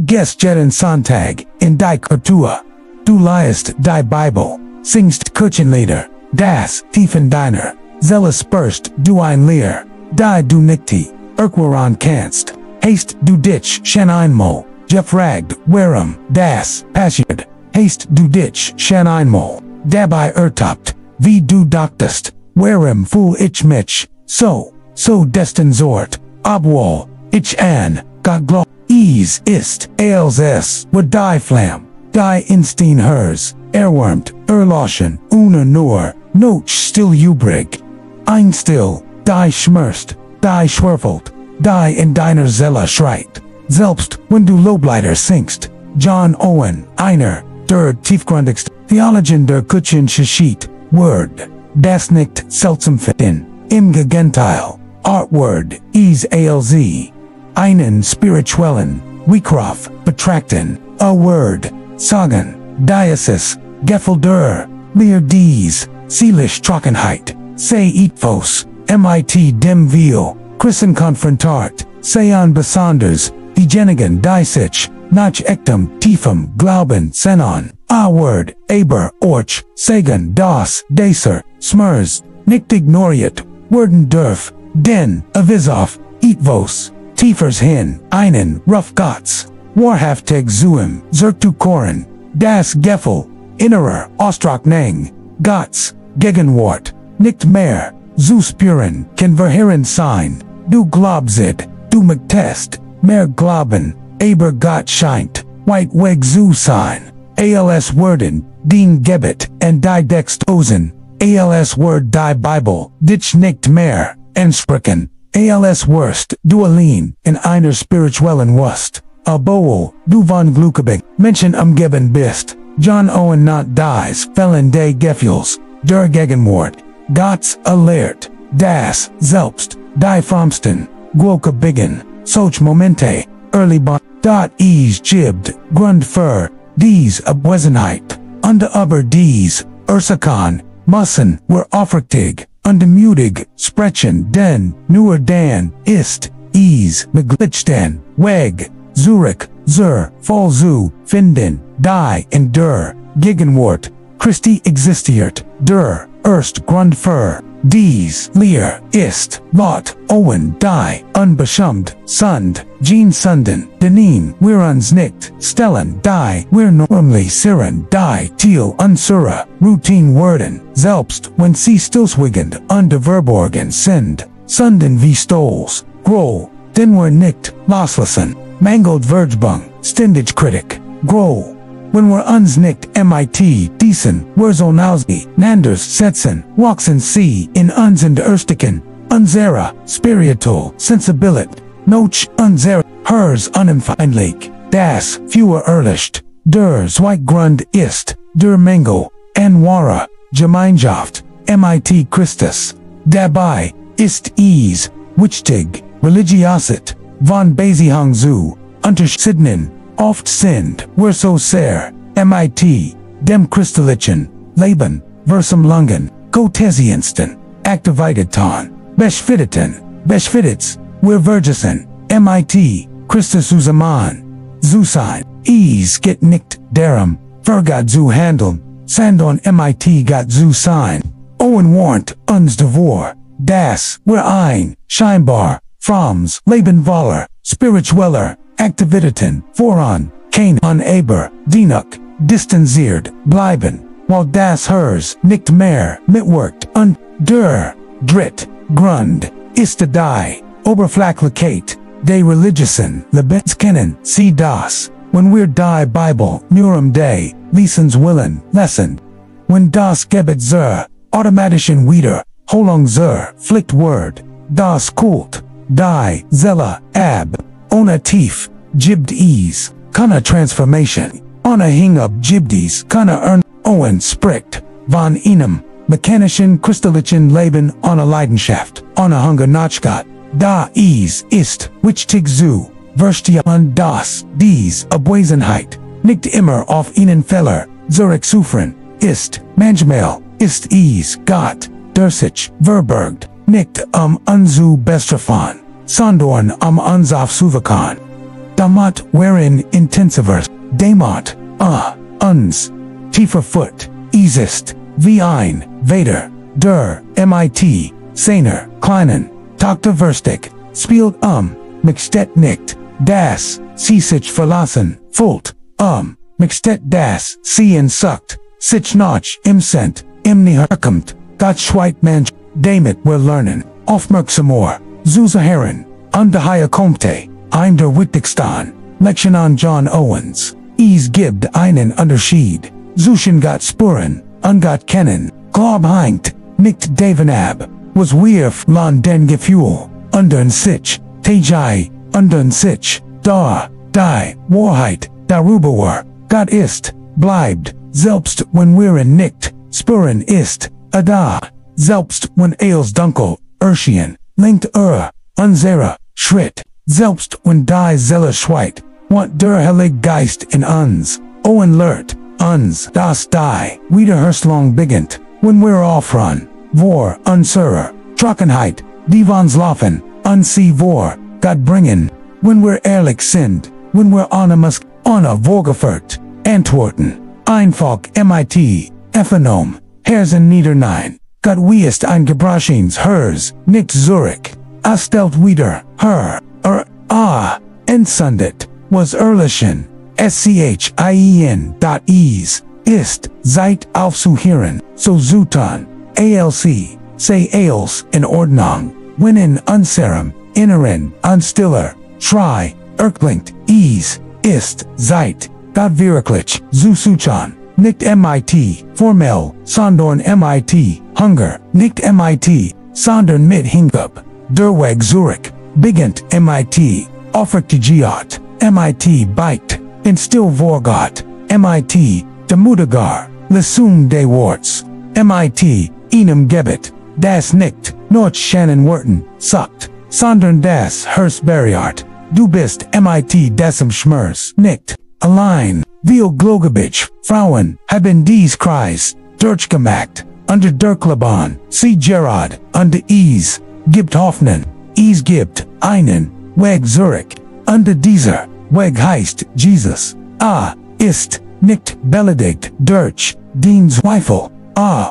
gehst jeden Sonntag in die Kultur. Du liest die Bibel, singst Kirchenlieder, das tief in deiner Seele spürst du ein Leer, die du nicht erklären kannst. Hast du dich schon einmal gefragt, warum das passiert? Hast du dich schon einmal dabei ertappt, wie du dachtest, warum fühl ich mich so destinsiert, obwohl ich an Gott glaube. Es ist, als es war die Flamme, die Instinct hers, erwärmt, erloschen, nur noch still übrig. Ein Still, die schmerzt, die schwerfelt, die in deiner Seele schreit. Selbst wenn du Loblieder singst. John Owen, einer der tiefgründigsten Theologen der Kirchengeschichte, Word, das nicht seltsam finden. Im Gegenteil, Artword, es als einen spirituellen Weckruf betrachten, a Word, sagen, dieses Gefühl der Leer dies, seelisch Trockenheit, sei etwas, mit dem wir Christen konfrontiert, seien besonders diejenigen, die sich nach echtem, tiefem Glauben sehnen. A Word, aber auch sagen, dass dieser Schmerz nicht ignoriert werden darf, denn es auf etwas Tiefers hin, einen Ruf Gottes, wahrhaftig zu zurückzukehren, das Gefühl, innerer Austrocknung, Gottes Gegenwart, nicht mehr zu spüren, kann verheerend sein. Du glaubst, du möchtest mehr glauben, aber Gott scheint weit weg zu sein. Als werden den Gebet und die Dextosen, als wird die Bibel dich nicht mehr entsprechen. Als wirst du allein in einer spirituellen Wust, obwohl du von gläubigen Menschen umgeben bist. John Owen not dies fällen des Gefühls, der Gegenwart, Gottes erlehrt, das selbst, die fromsten, gläubigen, solch Momente, erleben, dort es gibt, Grund für, dies Abwesenheit, und aber dies, Ursachen, müssen wir aufrichtig, und mutig sprechen, denn nur dann ist es möglich den Weg zurück zur Voll zu finden, die in der Gegenwart Christi existiert. Der erste Grund für dies Leer ist, laut Owen die unbestimmt sind, Gene Sunden, denen wir uns nicht stellen, die wir normally siren, die Teil unserer Routine werden, selbst wenn sie stillschweigend und verborgen sind, Sunden wie Stolz, Groll, den wir nicht loslassen, mangelt Vergebung, ständig Kritik, Groll. Wenn wir uns nicht mit diesen Wurzeln setzen, wachsen sie in uns in der Erstigen, unserer spiritual Sensibilität, noch unser Herz unempfindlich, das für erlicht, der Zweitgrund ist, der Mangel, an wahrer Gemeinschaft, mit Christus. Dabei ist es wichtig, Religiosität von Beziehung zu unterscheiden. Oft sind wir so sehr, mit dem christlichen Leben, versumlungen, Gottesdiensten, Aktivitäten, beschwitzt, wir vergessen, mit Christus zusammen zu sein. Es geht nicht darum, für Gott zu handeln, sondern mit Gott zu sein. Owen warnt uns davor, dass wir ein scheinbar frommes Leben voller spiritueller Aktivitäten voran kein aber dennoch distanziert bleiben, weil das Herz nicht mehr mitwirkt. Und der dritte Grund ist die Oberflächlichkeit des religiösen Lebens. Kennen Sie das, wenn wir die Bibel nur des Lesens willen lesen, wenn das Gebet zur automatischen Wiederholung zur Pflicht wird, das Kult, die Seele ab. Ohne Tief, gibt es keine Transformation. Ohne Hinab gibt es keine Owen spricht von einem mechanischen christlichen Leben ohne Leidenschaft, ohne Hunger nach Gott. Da es ist wichtig zu verstehen, dass dies Abwesenheit nicht immer auf ihnen Fehler zurückzuführen ist. Manchmal ist es Gott, der sich verbergt, nicht uns zu bestrafen, sondern uns aufzuwecken. Die Damat wherein intensivers, Damat, uns, Tiefe foot, Isist, wie ein, Vader, der, mit, seiner, kleinen, Tochter Verstig, spielt Mixtet nicht, das, sie sich verlassen, Fult, Mixtet das, sie suckt, sich noch, im Cent, im herkommt, Gott schweit Mensch, damit wir lernen, aufmerksamer, zu Herren, an der Haie Comte, ein der wichtigsten, Lection an John Owens, gibt einen Unterschied, zwischen Gott spüren, und Gott kennen, Glaub hängt, nicht davon ab, was wir von den Gefühl, und sich, Tejai, und sich, da, die, Wahrheit, darüber, Gott ist, bleibt, selbst wenn wir nicht, spüren ist, da, selbst wenn als dunkel, erschien, linkt unsere, Schritt, selbst wenn die Seele schweit, want der Heilige Geist in uns, Owen lehrt, uns, das die, Wiederherstellung beginnt, wenn wir aufruhen, vor unsere, Trockenheit, die uns laufen, sie vor, Gott bringen, wenn wir ehrlich sind, wenn wir ohne vorgeführt, antworten, einfach mit, Ephonom, herzen niedernein, Gott wie ist ein Gebrauchens hers, nicht Zurich, stellt wieder, her, entsundet, was ehrlichen, ist, seid aufzuhören, so zutan, sei als in Ordnung, wenn in unserem, inneren, unstiller, schrei, erklingt, ist, seid, Gott wirklich, zu suchen, nicht mit, formell, sondern mit, Hunger, nicht mit, sondern mit Hingabe, der Weg Zurich, beginnt mit, offertigiat, mit beit, in still vor Gott, mit, demutiger, Lesung des Worts, mit, ihnen gebet, das nicht, not Shannon Worten, suckt, sondern das Hersberiart, du bist mit dessen Schmerz, nicht, allein, viel gläubige, Frauen, haben dies Kreis, durchgemacht, unter der Klaban, sie Gerard, unter gibt Hoffnung, gibt, einen, Weg Zurich, unter dieser, Weg heißt, Jesus, ist, nicht beledigt, durch, den Zweifel,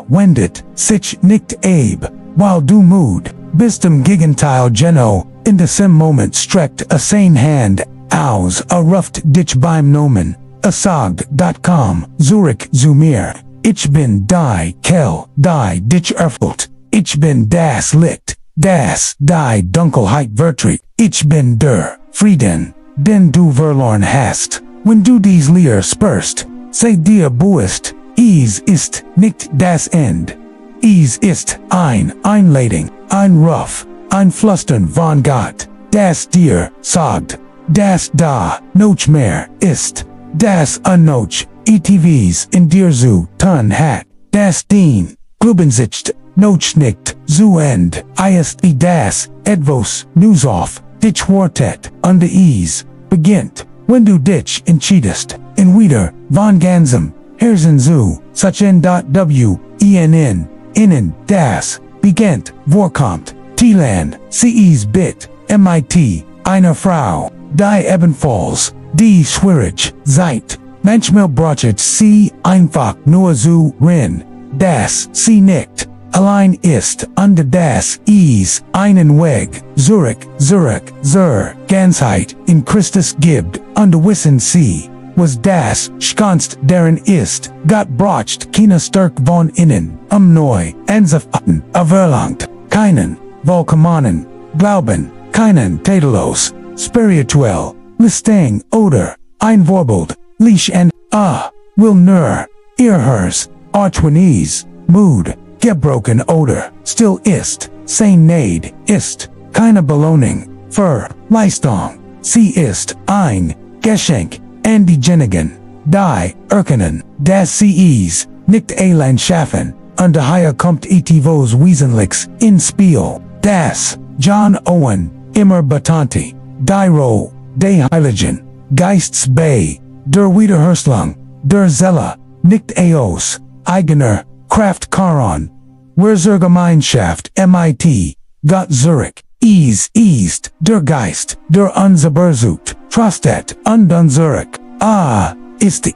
wendet, sich nicht ab, weil du müde, bist im Gegenteil Geno, in diesem Moment streckt seine Hand, aus, ruft dich beim Nomen, sagt, Zurich zu mir, ich bin die Kell, die dich erfüllt, ich bin das Licht, das die Dunkelheit vertritt, ich bin der Frieden, den du verloren hast, wenn du dies Leer spürst, sei dir bewusst, ist nicht das End, ist ein Einleitung, ein Ruf, ein Flüstern von Gott, das dir sagt, das da noch mehr ist, das noch ETVs in dir zu tun hat, das den Glaubensicht noch nicht zu End ist das etwas News auf dich wartet und beginnt, wenn du dich entschiedest, in wieder von ganzem Herzen zu suchen. Innen das beginnt, vorkommt, Tieland, bit, mit, einer Frau, die ebenfalls, die schwierig, seid, manchmal braucht sie einfach nur zu rin, dass sie nicht, allein ist, und das einen Weg, Zurich, zur Ganzheit, in Christus gibt, und wissen sie, was das Schkanst darin ist, Gott braucht keine Stärk von innen, neu, anzufassen, erlangt, keinen, vollkommenen, Glauben, keinen tadellos, spirituell, listing, oder, ein Vorbild, lich and, will nur, hers, artwinies, mood, gebroken oder, still ist, sein Neid, ist, keine Belohnung, für, Leistung, sie ist, ein, Geschenk, an diejenigen, die, erkennen, dass sie nicht allein schaffen, und daher kommt etwas Wesentliches ins Spiel, das, John Owen, immer betonte, die Rolle, des Heiligen, Geists bei, der Wiederherstellung, der Seele, nicht aus, eigener, Kraft Charon, zur Gemeinschaft mit, Gott Zurich, Ist, der Geist, der unzerberzut, trostet, undunzurig, ist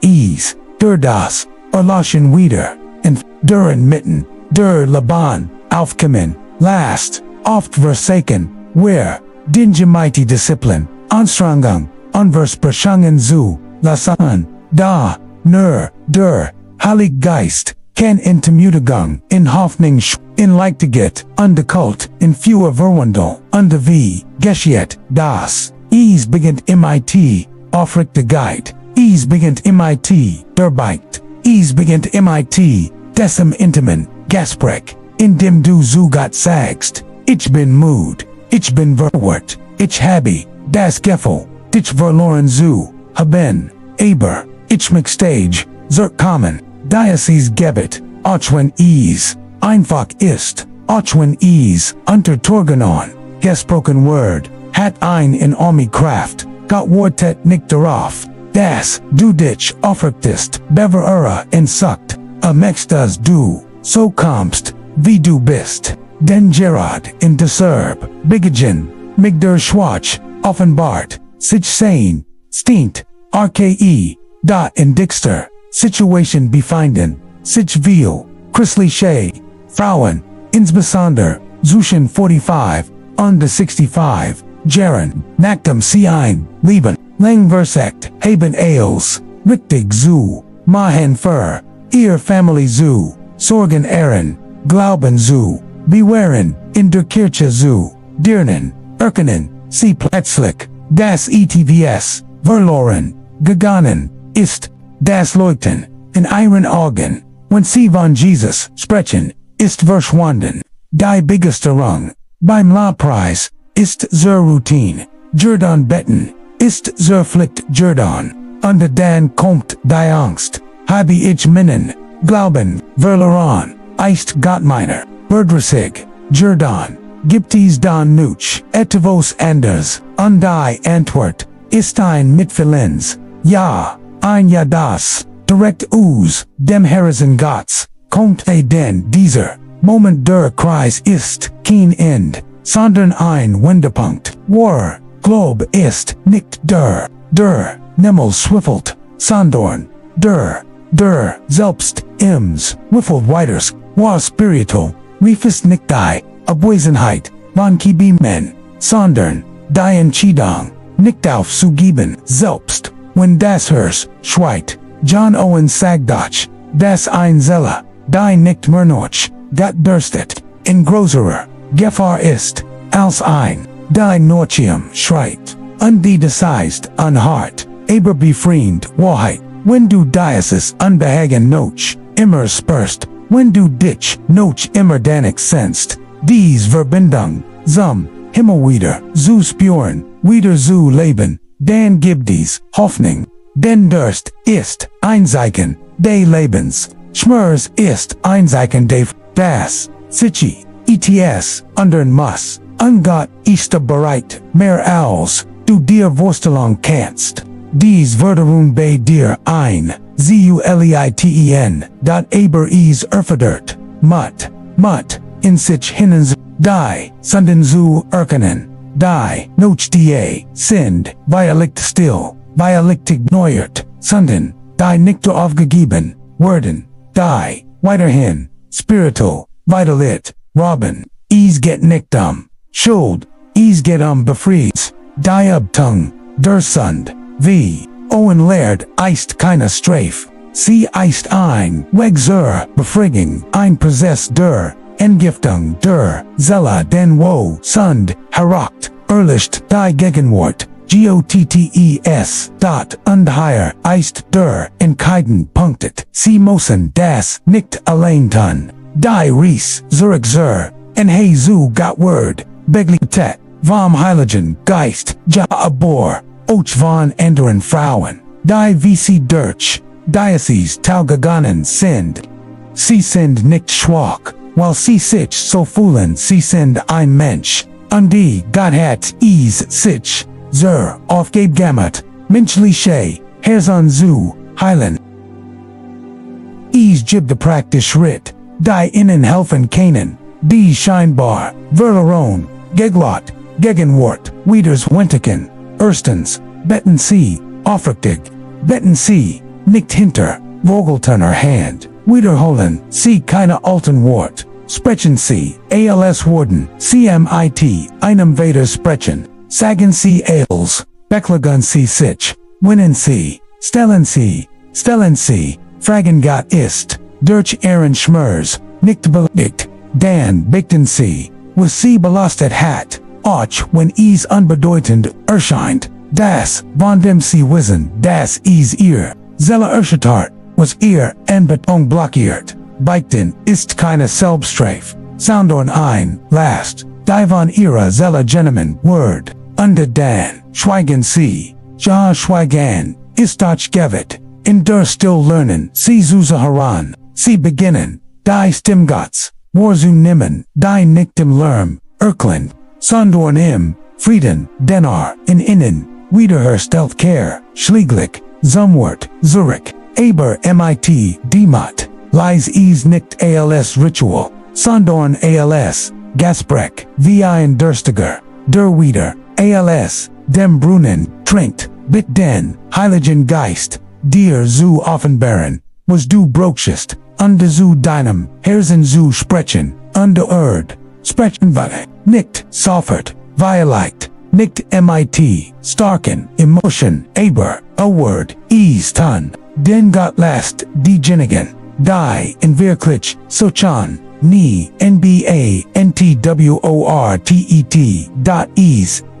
der das, erloschen wieder, und der inmitten, der Laban, aufkommen, last, oft versaken, where, den mighty Disziplin, Anstrengung, unversprechungen zu lassen, da, der, Heilig Geist, kann in Temutigung, in Hoffnung, in Leichtigkeit, Kult, in Fewer Verwandel, wie, geschieht, das, beginnt mit, Aufrichtigkeit, beginnt mit, der Beicht, beginnt mit, dessen Intimen, Gespräch, in dem du zu Gott sagst, ich bin müde, ich bin verwirrt, ich habe, das Gefühl, dich verloren zu haben, aber, ich mich stage, kommen, Diocese gebet, auch wenn einfach ist, auch wenn untertorgenommen, gesprochen word, hat in Army Kraft, Gott wortet nicht darauf, dass du dich aufrichtest, bewahren in Sucht, möchtest du, so kommst, wie du bist, denn Gerard in Deserb, Bigagen, mig der Schwach, offenbart, sich sein, stint, da in Dixter, Situation befinden, sich viel, christliche, Frauen, insbesondere, zwischen 45 und 65, Jaren, nachdem sie ein Leben, lang versagt, haben als, richtig zu, machen für, ihr Family zu, sorgen glauben zu, bewahren, in der Kirche zu, dirnen, erkennen, sie plötzlich, das ETVS, verloren, gegangen, ist, das Leuchten, in ihren Augen, wenn sie von Jesus sprechen, ist verschwunden, die Begeisterung, beim Lobpreis, ist zur Routine, Jordan betten, ist zur Pflicht Jordan, und dann kommt die Angst, habe ich meinen, Glauben, verloren, ist Gott meiner, verdrissig, Jordan, gibt es dann nuch, etwas anders, und die Antwort, ist ein Mitfühlens, ja, ein ja das, direkt aus dem Herzen Gottes, kommt denn dieser Moment der Kreis ist kein End, sondern ein Wendepunkt, war, Glaube ist nicht der Nimmel swiffelt, sondern der selbst wiffelt weiters, war spiritual, rief ist nicht die Abwesenheit von Kibimen, sondern die Entscheidung, nicht aufzugeben, selbst, wenn das Herz schweigt, John Owen sagt, das ein Seele, die nicht mehr noch, Gott dürstet, in größerer Gefahr ist, als ein, die noch schreit, und die desist unhart, aber befriedet Wahrheit, wenn du dieses Unbehagen noch, immer spürst, wenn du dich noch immer danach sehnst, dies Verbindung, zum Himmel wieder, zu spüren, wieder zu leben, dann gibt es Hoffnung, denn Durst ist ein Zeichen des Lebens, Schmerz ist ein Zeichen des, sich, ändern muss, und Gott ist bereit, mehr als du dir vorstellen kannst. Dies Verderung bei dir ein, Zuleiten, aber es erfordert, Mut, in sich hinein, die Sünden zu erkennen, die noch die sind, liegt still, liegt ignoriert, Sünden, die nicht aufgegeben werden, die weiterhin, spiritual, vitalität, Robin, es geht nicht Schuld, es geht befrieds, die Abtung, der Sund, wie, Owen lehrt, ist keine Strafe, sie ist ein Weg zur Befriedigung, ein Prozess der Entgiftung der Seele, denn wo Sund herrockt, erlischt die Gegenwart, Gottes, und hier ist der entscheidende Punkt, sie müssen das nicht allein tun, die Ries zurück zur, en Jesu Gott Word, begleitet, vom Heiligen Geist, ja abor, auch von anderen Frauen, die wie sie durch, Diocese gegangen sind. Sie sind nicht schwach, weil sie sich so fühlen, sie sind ein Mensch, und die Gott hat es sich, zur aufgegeben, menschliche Herzen zu heilen. Es gibt praktisch Schritt, die ihnen helfen können, die scheinbar verloren, geglaubt, Gegenwart, Wieders Wentiken, Erstens, Betten sie, aufrichtig, Betten sie, nicht hinter, Vogeltunner Hand, Wiederholen, sie keine alten Wort, sprechen sie, als worden, CMIT, einem Vader sprechen, sagen sie als, beklagen sie sich, winnen sie, stellen sie, fragen Gott ist, durch ihren Schmerz, nicht belegt, dann bichten sie, was sie belastet hat, auch wenn es unbedeutend erscheint, das, von dem sie wissen, dass es ihr, Zelle erschüttert, was ihr en Beton blockiert, beichten, ist keine Selbststrafe, sondern ein, last, die von ihrer Zelle genommen Word, unter dann, schweigen sie, ja schweigen, ist doch gewitt, in der still lernen, sie zuze heran, sie beginnen, die Stimme Gottes, Warzu nimmen, die nicht im Lärm, erklen, sondern im, Frieden, denar, in innen, wiederherstellt Care, schlieglich, Zumwort, Zurich, aber mit, Demat, lies es nicht als Ritual, sondern als, Gasprech, wie ein Durstiger, der wieder, als, dem Brunnen, trinkt, bit den, Heiligen Geist, dir zu offenbaren, was du brauchst, unter zu deinem, Herzen zu sprechen, unter Erd, sprechen wir, nicht, sofort, violate, nicht mit, starken, emotion, aber, a word, is ton, den Gott lässt, diejenigen, die, in wirklich, sochan, nie, nba, ntwortet,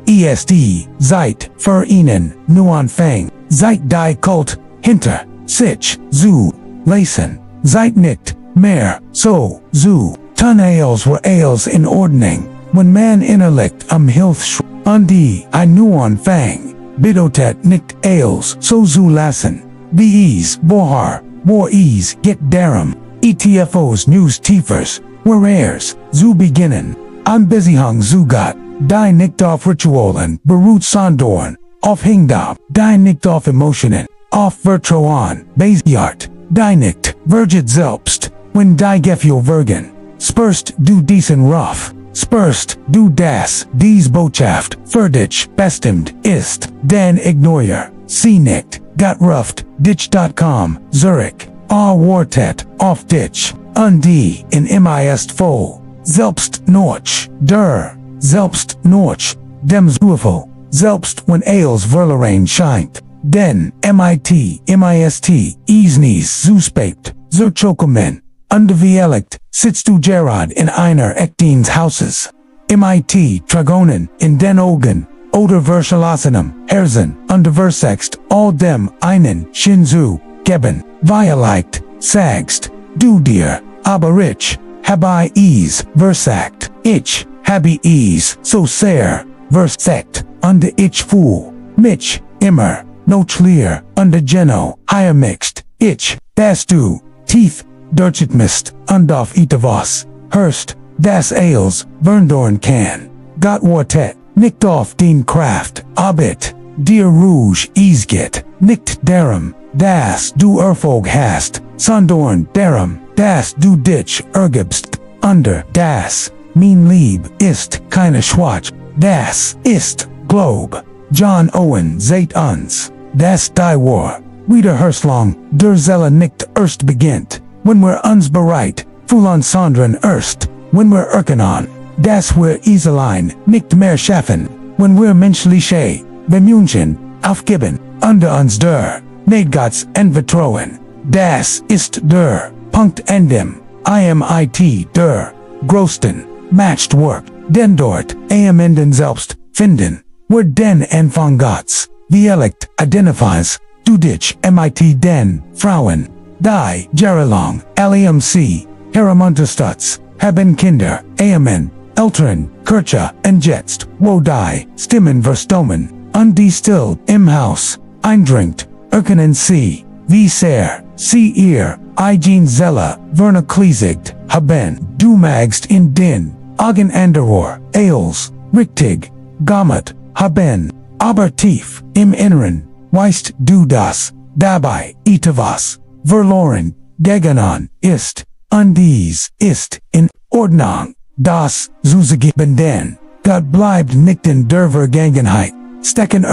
est, seit, für ihnen, nu anfang, seit die Kult, hinter, sich, zu, lesen, seit nicht, mehr, so, zu, tun als were als in Ordnung, when man innerlich Hilfe die, ein nu anfang, bidotet nicht als, so zu lassen, wie es, woher, wo es, get darum, etfos news tiefers, whereers, zu beginnen, Anbeziehung zu Gott, die nicht auf Ritualen, beruht sondern, auf Hingdab, die nicht auf Emotionen, auf Vertrauen, basiert, die nicht, verget selbst, wenn die Gefühl wirken, spürst du diesen Ruf, spürst du das, dies Botschaft, für dich bestimmt ist, dann ignoriere, sie nicht, Gott ruft, dich.com, Zurich, wartet, auf dich, und die, in ist voll, selbst noch, der, selbst noch, dem Zweifel, selbst wenn als Verlerain scheint, denn, mist, is nies suspekt, zurchokemen, undewielligt, sitzt du gerade in einer echtens Hauses, mit, Tragonen, in den Augen, oder verschlossenem, Herzen, unterversext, all dem, einen, Shinzu, geben, violegt, sagst, du dir, aber ich, habe es, versagt, ich, habe es, so sehr, versagt, unter ich fühl, mich, immer, noch leer, unter Geno, higher mixed, ich, das du, tief, durchitmist, und auf etwas, hörst, das als, verndorn kann, Gott wartet, nicht auf den Kraft, abit, dir rouge isget, nicht darum, das du Erfolg hast, sondern darum, dass du dich ergibst, unter das, mein Lieb ist keine Schwach, das ist Glaube. John Owen seht uns, das die war, wiederherstellung, der Zelle nicht erst beginnt, wenn wir uns bereit, fühlen sondern erst, wenn wir erkennen, dass wir es allein nicht mehr schaffen, wenn wir menschliche Bemühungen aufgeben, unter uns der, Nähe Gottes vertrauen, das ist der Punkt an dem, mit der größten Matchwork, denn dort, in den selbst, finden, wir den Anfang Gottes, dialekt identifies, du dich, mit den Frauen, die, jahrelang, LMC, Heramunterstutz, haben Kinder, Amen, Eltern, Kirche, und jetzt, wo die, Stimmen verstummen, und die still, im Haus, eindringt, erkennen sie, wie sehr, sie ihr, eigen Zelle, vernachlässigt, haben, du magst in den, Augen anderer, als, richtig, gamet, haben, aber tief, im Inneren, weißt du das, dabei, etwas, verloren, gegangen, ist, und dies, ist, in Ordnung, das, zuzugeben den, Gott bleibt nicht in der Vergangenheit stecken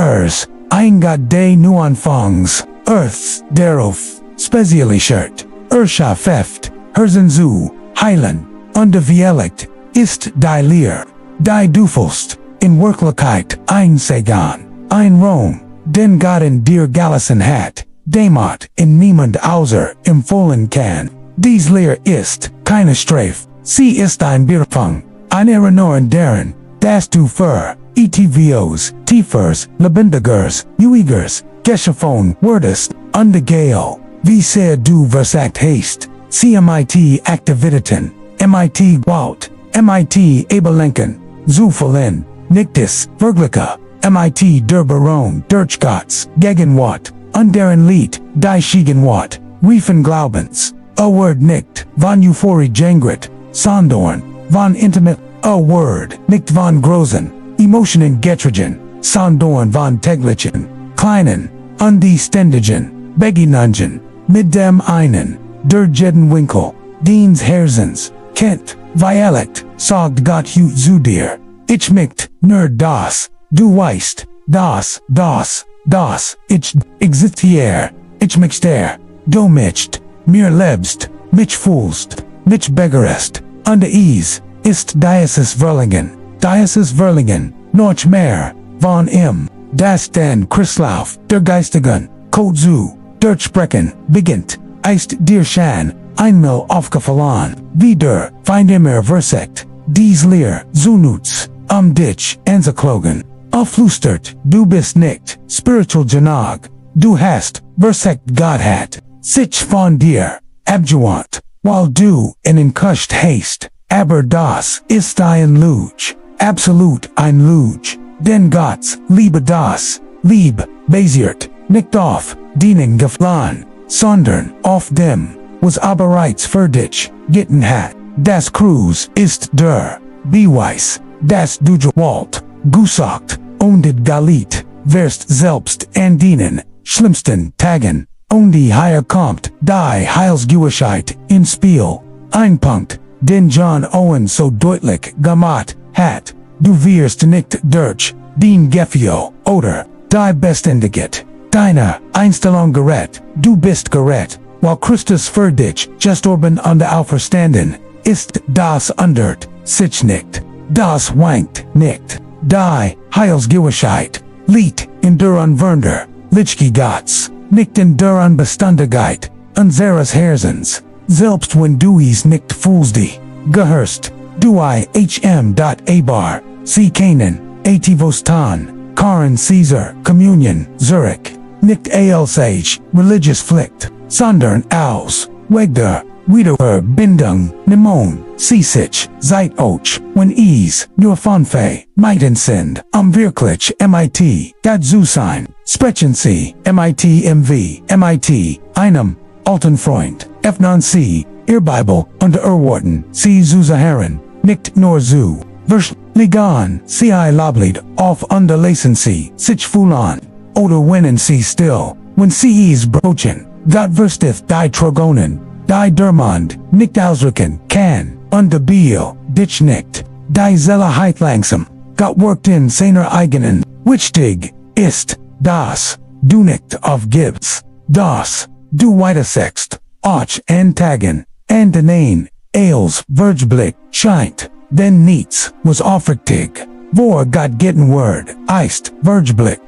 ein Gott der nu anfangs, Earths darauf, spezialisiert, schafft, herzen zu, heilen, unterwirkt, ist die Leere, die du fühlst, in Wirklichkeit einsagan, ein Raum, den Gott in dir gelassen hat, demot in niemand außer empfohlen kann. Dies Leere ist keine Strafe, sie ist ein Befang, ein Erinnerung daran, dass du für ETVOs, Tiefers, Lebendigers, Uigers, Geschaffen wurdest, undergale, wie sehr du versagt hast, CMIT Aktivitäten, MIT Wout, MIT Ebelenken, Zufallen, Nictus, Wirkliche, MIT der Baron, durch Gottes Gegenwart, deren Lied, die Gegenwart, riefen Glaubens, a word nicht, von Euphorie gengrit, sondern, von intimate, a word, nicht von großen, Emotionen getrigen, sondern von täglichen, kleinen, undeständigen, begegnungen, mit dem einen, der jeden Winkel, deines Herzens, kennt, violet, sagt Gott zu dir, ich nicht, nur das, du weißt, das, ich existiere, ich mich der, du mich, mir lebst, mich fühlst, mich begehrst, unter Ease, ist dieses Verlingen, noch mehr, von ihm, das den Christlauf, der Geistigen, Code zu, der Sprechen, beginnt, ist dir schon, einmal aufgefallen, wie der Feind immer versagt, dies Leer, zu nutz, dich anzuklogen, flüstert, du bist nicht, spiritual genug, du hast, versagt Gott hat, sich von dir, abgewandt, while du in Kuscht hast, aber das ist ein Lüge, absolut ein Lüge, denn Gottes Liebe das, basiert, nicht auf, dienen gefallen, sondern auf dem, was aber bereits für dich, gitten hat, das Kreuz ist der, Beweis, das du gewollt, gesagt, und galit, wirst selbst an dienen, schlimmsten Tagen, und die Heier kommt, die Heilsgewissheit, ins Spiel, ein Punkt, den John Owen so deutlich gemacht hat, du wirst nicht durch, den Gefühl, oder, die Bestendigkeit, deine Einstellung gerät, du bist gerät, weil Christus für dich gestorben und auferstanden, ist das ändert sich nicht, das wankt nicht, die Heilsgewissheit, liegt in der Unwunder, Lichke Gottes, nicht in der Unbeständigkeit, unseres Herzens, selbst wenn du es nicht fühlst, gehörst, du hm.abar, sie kennen, Ativostan, Karen Caesar, Communion, Zurich, nicht als religious Pflicht, sondern aus, Wegder, Wiederverbindung, Nimon, sie sich, seit euch, wenn es, nur von meiten sind, wirklich MIT, dat zu sein, sprechen sie, MIT, einem, alten Freund, F9C, ihr Bibel, und Worten, sie zu Herren, nicht nur zu, ligan, sie loblit, auf unterlassen sie, sich fühlen, oder wennen sie still, wenn sie es brochen, Gott verstith die Trogonen, die Dermond, nicht ausdrücken kann, Biel, dich nicht, die Seele langsam, Gott workt in seiner eigenen, wichtig, ist, das, du nicht aufgibst, das, du weitersechst, auch an Tagen, an denen, als Vergeblick, scheint, denn nichts, was aufrichtig, vor Gott gitten Word, ist, Vergeblick,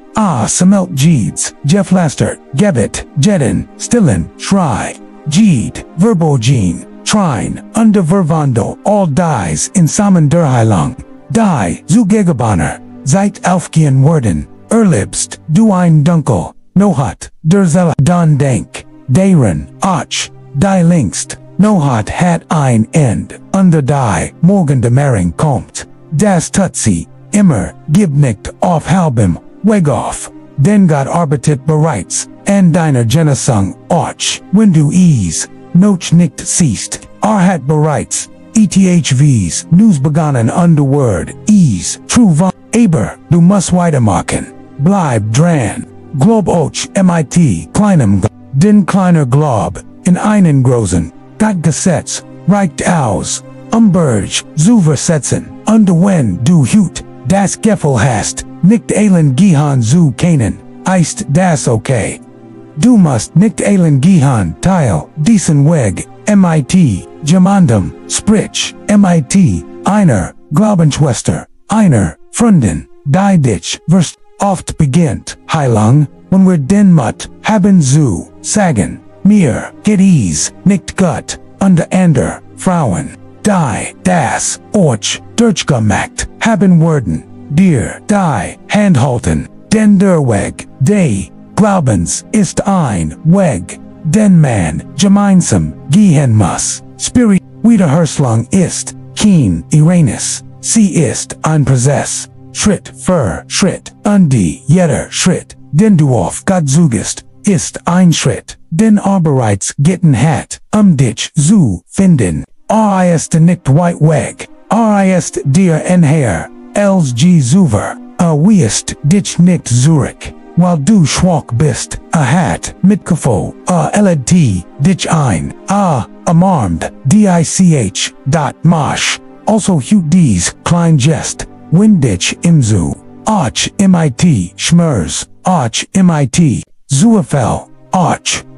Samelt Jeeds, Jeff Lester, Gebet, Jedden, Stillen, Schrei, Jeed, Verbogen, Trine, under Vervando, all dies in Samen der Heilung, die, zu Gegebaner, seit aufgehen worden, erlebst, du ein Dunkel, nohat, der Zelle, dann denk, deren, ach, die längst, nohat hat ein End, under die, morgen de Mering kommt, das tut sie, immer, gib nicht auf halbem, weg auf, denn Gott arbeitet bereits, an deiner Genesung, auch, wenn du es, noch nicht siehst, hat bereits, ETHVs, News begonnen Word, es, true von, aber, du musst weitermachen, bleib dran, Glob auch, MIT, kleinem, den kleiner Glob, in einen großen, Gott Gesetz, reicht aus, Berg, zu versetzen, wenn du hüt, das Gefühl hast, nicht allen gehen zu können, ist das okay. Du musst nicht allen gehen, teil diesen Weg, mit jemandem, sprich, mit einer Glaubensschwester, einer Freundin, die dich wirst oft beginnt, Heilung, wenn wir den Mut haben zu sagen, mir geht es nicht gut, und andere Frauen, die das euch durchgemacht haben werden, dir die Hand halten, denn der Weg des Glaubens ist ein Weg, den man gemeinsam gehen muss. Spirit Wiederherstellung ist kein Ereignis, sie ist ein Prozess, Schritt für Schritt, und jeder Schritt, den du auf Gott zugest, ist ein Schritt, den bereits getan hat, dich zu finden. Ist nicht weit weg, ist dir einher, als Zuver, wirst dich nicht zurück, weil du schwach bist, hat mitgefühl, led dich ein, umarmt, dich, mach, also hut dies klein Gest, wenn dich zu, mit schmers, mit zuefel,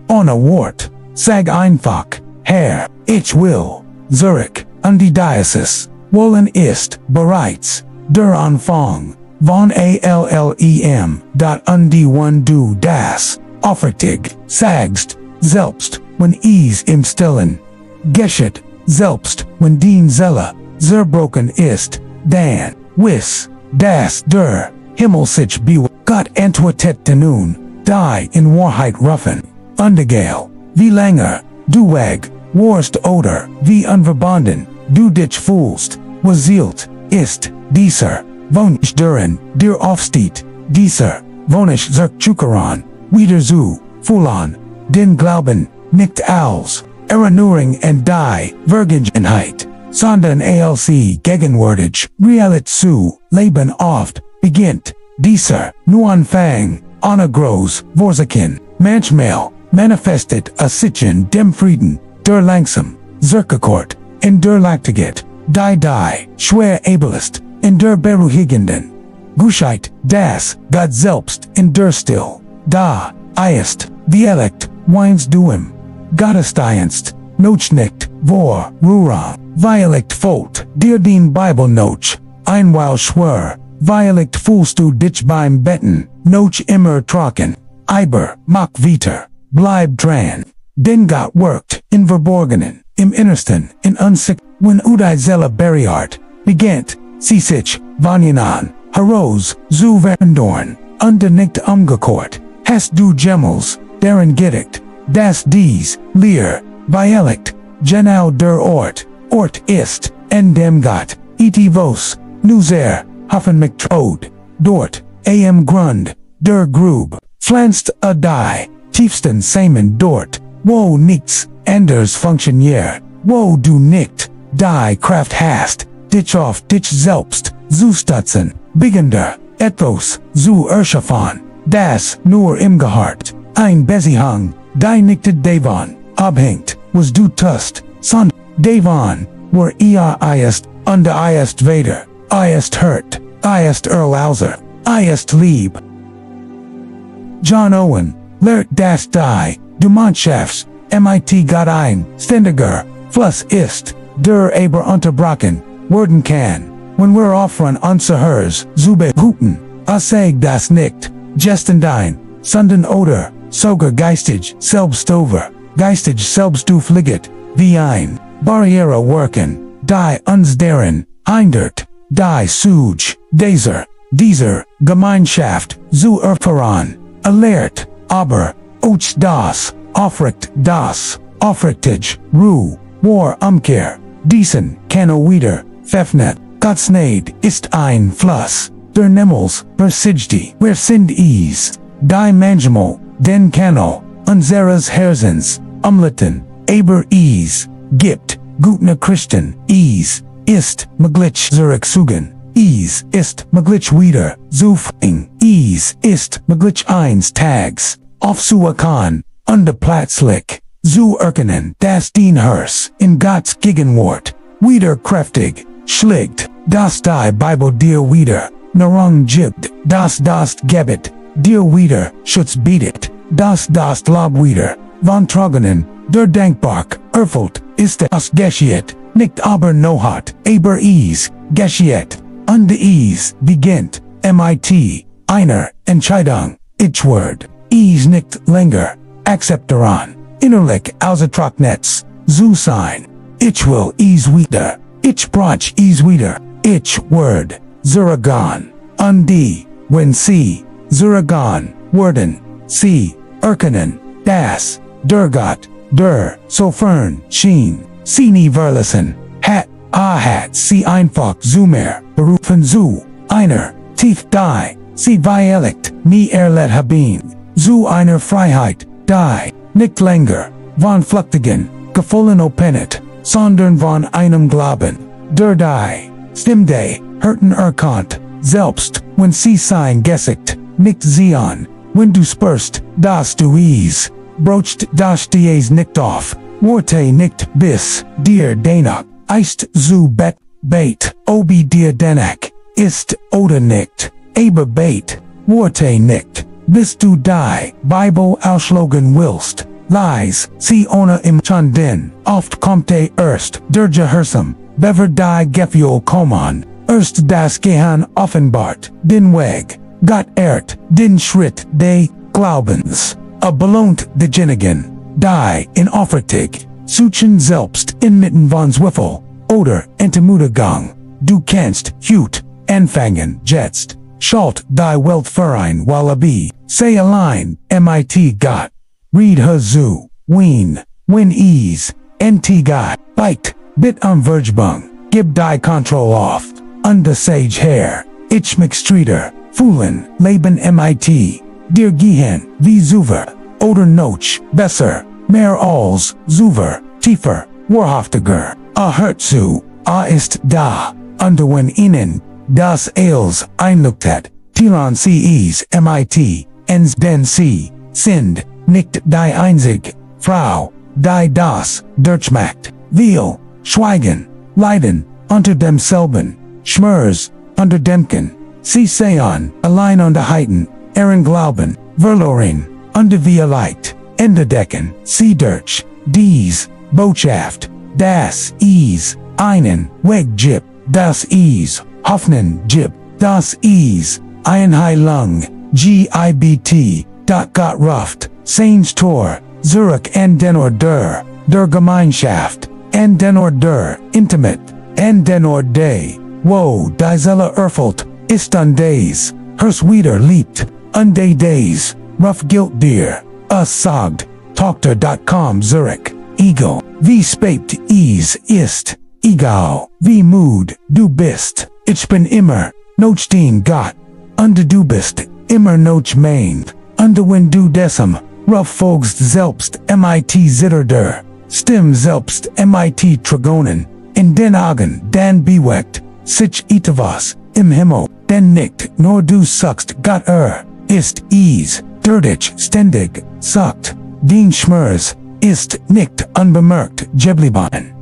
ohne Wort, sag einfach, Herr, ich will, zurück, und die Diocese, wollen ist, bereits, der Anfang, von allem, und wenn du das, offertig, sagst, selbst, wenn es im Stillen, geschieht, selbst, wenn die Seele, zerbrochen ist, dann, wiss, dass der Himmel sich Gott antwortet nun, die in Wahrheit rufen, Undergale, wie lange, du Weg, warst oder, wie unverbunden, du dich fühlst, was ist, dieser, Wunsch duren, dir aufsteht, dieser, Wunsch zurückzukehren, wieder zu, fühlen, den Glauben, nicht als, Erinnerung und die, Vergangenheit, sondern als gegenwärtig, Realität zu, leben oft, beginnt, dieser, nur Anfang, ohne groß, Vorsaken, manchmal, manifestet sich in dem Frieden, der langsam, zurückkehrt, in der Leichtigkeit, die, schwer abelist, in der beruhigenden, Gescheit, das, Gott selbst, in der Still, da, ist, wie elect, weinst du im, Gottesdienst, noch nicht, vor, Ruhe, Violet Folt, dir den Bible noch, einmal schwör, Violet fühlst du dich beim Betten, noch immer trocken, aber, mach weiter, bleib dran, denn Gott wirkt, in Verborgenen, im Innersten, in Unsicht, wenn die Seele berührt, beginnt, sie sich, vanyan, heraus, zu verandern, und nicht umgekehrt, hast du Gemmels, deren gedickt, dass dies, leer, Violet, genau der Ort ist, in dem Gott, vos, nu hoffen mich trod, dort, am Grund, der Grub, pflanzt die, tiefsten Samen dort, wo nichts, anders funktioniert, wo du nicht, die Kraft hast, dich auf dich selbst, zu stützen, beginnender, etwas, zu erschaffen, das nur im Gehört, ein Beziehung, die nicht davon, abhängt, was du tust, sondern, davon, wo ist, und ist weiter, ist hört, ist erlauser, ist lieb. John Owen, lehrt das du Mannschafts, mit Gott ein, ständiger, Fluss ist, der aber unterbrochen, werden kann, wenn wir offern unser zu behüten, sag das nicht, gesten dein, sondern oder, sogar geistig selbst over, geistig selbst du fliegt, wie ein, Barriere wirken, die uns deren, hindert, die such, dieser, Gemeinschaft, zu erfahren, erlehrt, aber, auch das, aufrichtig, Ruhe, war Umkehr, diesen, kann wieder, veröffnet, Gottes Gnade ist ein Fluss, der niemals, versiegt, wer sind es, die manchmal, den Kanal, unseres Herzens, umleiten, aber es, gibt, gute Christen, es, ist, möglich zurückzugen, es, ist, möglich wieder, zu finden, es, ist, möglich eines Tags, aufzuerkennen, und plötzlich, zu erkennen, dass den Herz, in Gottes Gegenwart, wieder kräftig, schlägt, dass die Bibel dir wieder, narung jibt, das gebet, dir wieder, schutz bietet, das lob wieder, von Trogenen, der Dankbark, erfüllt, ist das Geschiet, nicht aber nohat, aber ease, Geschiet, unde ease, beginnt, mit, einer, Entscheidung, Word, ease nicht länger, accepteran, innerlich ausgetrocknetz, zu sein, ich will ease wieder, ich brauch ease wieder, ich Word, Zuragan, undi, when sie, Zuragan, werden, sie, erkennen, das, der Gott, der, so fern, schien, sie nie verlassen, hat sie einfach zu mehr, berufen zu, einer, tief die, sie weiligt, nie erlet haben, zu einer Freiheit, die, nicht länger, von flüchtigen, gefallen openet, sondern von einem Glauben, der die, stimmte, hörten erkannt, selbst, wenn sie sein gesickt, nicht sehen, wenn du spürst, dass du es, brocht das dies nicht auf, worte nicht bis, dir danach, ist zu bet, obi dir danach, ist oder nicht, aber bet, worte nicht, bis du die Bible ausschlagen willst, lies, sie ohne im Chanden, oft kommt erst, der Gehorsam, bever die Gefühl kommen, erst das Gehirn offenbart, den Weg, Gott den Schritt des Glaubens, belohnt diejenigen, die in Aufrichtig, suchen selbst inmitten von Zweifel, oder Entmutigung, du kannst, anfangen, jetzt, schalt die Weltverein wallaby, sei allein, mit Gott, read zu, when ease, nt Gott, bite, bit Vergebung, gib die Control auf, unde sage her, ich mich streeter, fühlen, leben mit, dir gehen, wie zuver, oder noch, besser, mehr als, zuver, tiefer, wahrhaftiger, hört zu, ist da, unde wenn ihnen, das als, einleuchtet, tiran sie es, mit, ens denn sie, sind, nicht die einzig, Frau, die das, durchmacht, will, schweigen, leiden, unter demselben, schmers, unter demken, sie sehen, allein unter Heiten, ihren Glauben, verloren, unter wir Leid, entdecken, sie durch, dies, Botschaft, das einen Weg gibt, das Hoffnen gibt, das Einheilung, gibt, Gott ruft, seins Tor, Zurück en den Order, der Gemeinschaft, en den Order, intimate, en den Orde, wo die Seele erfüllt, ist an des, hers wieder liebt, an de days, rough gilt dir, sagt, Tochter.com Zurück, Ego, wie spät ist, egal, wie müd du bist, ich bin immer, noch den Gott, unde du bist, immer noch mein, unde wenn du desem, rough folgst selbst, mit zitterder, stimm selbst, mit Tragonen, in den Augen, dan beweckt, sich etwas, im Himmel, denn nicht, nur du suckst Gott ist der dich ständig, suckt, den Schmerz, ist nicht unbemerkt geblieben.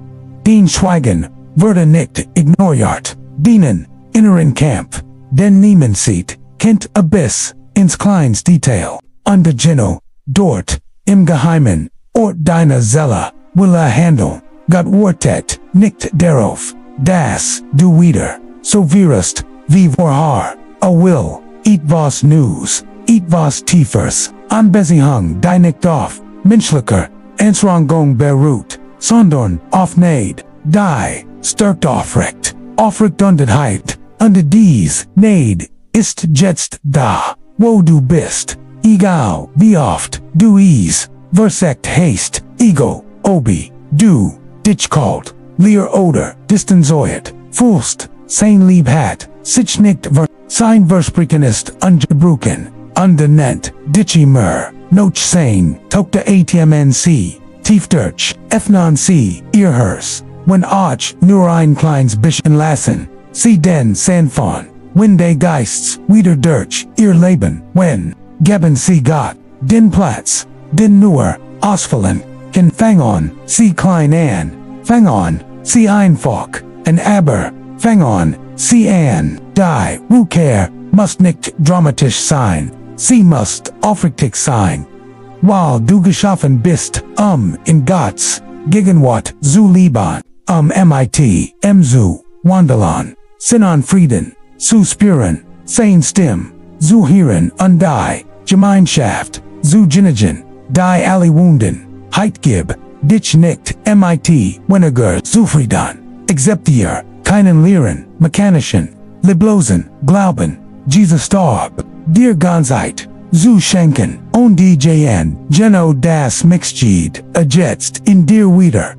Den Schweigen, wurde nicht ignoriert, den inneren Kampf, den niemand sieht, kennt bis, ins kleinste Detail, unde Geno, dort, im Geheimen, Ort deiner Seele, will handeln, Gott wartet, nicht darauf, dass du wieder, so wirst, wie vorher, will, etwas News, etwas Tiefers, Anbeziehung die nicht auf, menschlicher, Anstrengung beruht, sondern auf Neid, die, stärkt Aufrichtigkeit, unde dies, Neid, ist jetzt da, wo du bist, egal, wie oft, du es, versekt hast, ego, obi, du, dich kalt, leer oder, distanziert, fühlst, sein lieb hat, sich nicht sein Versprechen ist ungebrochen, unde nennt, dich immer, noch sein, tokte atmnc, tief durch, öffnen sie, ihres, wenn auch nur ein kleines bisschen lassen, sie den Sanfon, wenn de Geists wieder durch ihr Leben, wenn, geben sie Gott, den Platz, den nur, ausfüllen, kann fang on, sie klein an, fang on, sie einfach, aber, fang on, sie an, die, Ruker, must nicht dramatisch sein, sie must aufrichtig sein. Weil du geschaffen bist, in Gottes Gegenwart zu leben, mit, zu wandeln, Sinnen Frieden, zu spüren, sein Stimme, zu hören und die Gemeinschaft, zu genießen, die alle Wunden, gib, dich nicht, mit, weniger zufrieden, akzeptiere, keinen leeren, mechanischen, lieblosen Glauben, Jesus starb, dir Ganzheit, zu schenken, und djn, Geno das Mixgeed, jetzt in dir wieder,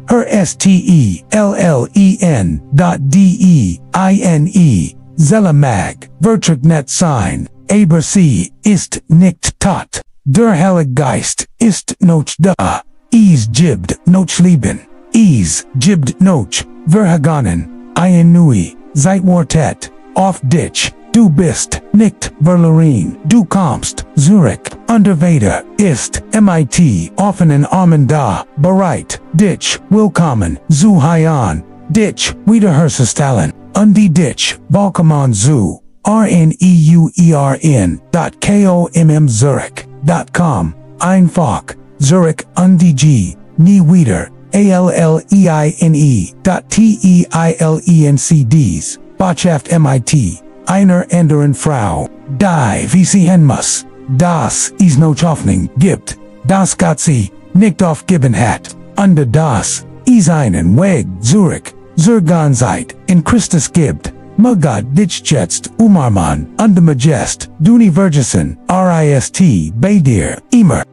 Stellen.deine, Zelle mag, wirklich net sein, aber sie ist nicht tot, der Heilige Geist ist noch da, gibt noch Leben, gibt noch vergangen, nui, seit Wortet, auf dich, du bist nicht verloren, du kommst zurück, unterwegs ist mit offenen Armen da, bereit, dich willkommen zu heißen, dich wiederherzustellen, und die dich willkommen zu rneuern.com Zurich.com, einfach, Zurich und die nie wieder, alleine.teilencds, Botschaft mit, einer anderen Frau, die wie sie hin muss, das ist noch Hoffnung gibt, das Gott sie nicht aufgeben hat, und das ist einen Weg zurück, zur Ganzheit in Christus gibt, Gott dich jetzt umarmen und majest, du nie vergessen, rist bei dir, immer.